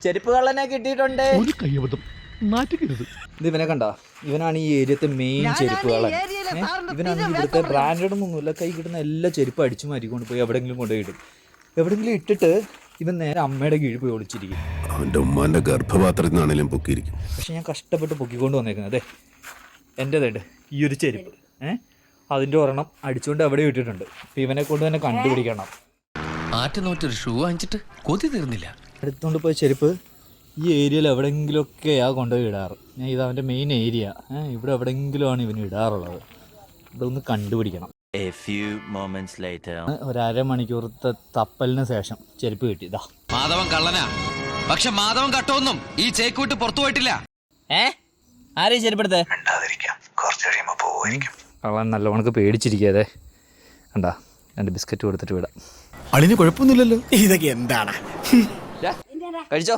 ചെരുപ്പ് കള്ളനെ കിട്ടിയിട്ടുണ്ട്. ഇത് ഇവനെ കണ്ട, ഇവനാണ് ഈ ഏരിയത്തെ മെയിൻ ചെരുപ്പ് കള്ളൻ. ഇവനാണെങ്കിൽ ഇവിടുത്തെ ബ്രാൻഡഡ് ഒന്നുമില്ല, കൈ കിട്ടുന്ന എല്ലാ ചെരുപ്പ് അടിച്ചു മാറ്റിക്കൊണ്ട് പോയി എവിടെയെങ്കിലും കൊണ്ടുപോയി ഇടും. എവിടെയെങ്കിലും ഇട്ടിട്ട് ഇവൻ നേരെ അമ്മയുടെ കീഴിൽ പോയി ഒളിച്ചിരിക്കും. അവന്റെ ഉമ്മാന്റെ ഗർഭപാത്രത്തിനാണെങ്കിലും പൊക്കിയിരിക്കും. പക്ഷെ ഞാൻ കഷ്ടപ്പെട്ട് പൊക്കിക്കൊണ്ട് വന്നേക്കുന്നത് അതെ എൻ്റെതായിട്ട് ഈ ഒരു ചെരുപ്പ് അതിൻ്റെ ഒരെണ്ണം അടിച്ചുകൊണ്ട് എവിടെ ഇട്ടിട്ടുണ്ട്. അപ്പം ഇവനെ കൊണ്ട് തന്നെ കണ്ടുപിടിക്കണം. ആറ്റുനോറ്റൊരു ഷൂ വാങ്ങിച്ചിട്ട് കൊതി തീർന്നില്ല. എടുത്തുകൊണ്ട് പോയ ചെരുപ്പ് ഈ ഏരിയയിൽ എവിടെയെങ്കിലുമൊക്കെയാണ് കൊണ്ടുപോയി ഇടാറ്. ഞാൻ ഇത് അവൻ്റെ മെയിൻ ഏരിയ, ഇവിടെ എവിടെയെങ്കിലുമാണ് ഇവന് ഇടാറുള്ളത്. ഇവിടെ ഒന്ന് കണ്ടുപിടിക്കണം. ഒരു അരമണിക്കൂറത്തെ തപ്പലിന് ശേഷം ചെരുപ്പ് കിട്ടി. ഇതാ മാധവൻ കള്ളനാ, പക്ഷെ മാധവൻ കട്ടൊന്നും ഈ ചേക്ക് വിട്ട് പുറത്തു പോയിട്ടില്ല. ആരെയും ചെരുപ്പെടുത്തേ? കള്ളൻ നല്ലവണ്ണം പേടിച്ചിരിക്കാതെ കണ്ടാ. രണ്ട് ബിസ്ക്കറ്റ് കൊടുത്തിട്ട് വിടാം. അളിന് കുഴപ്പമൊന്നുമില്ലല്ലോ. ഇതൊക്കെ എന്താണ്? കഴിച്ചോ.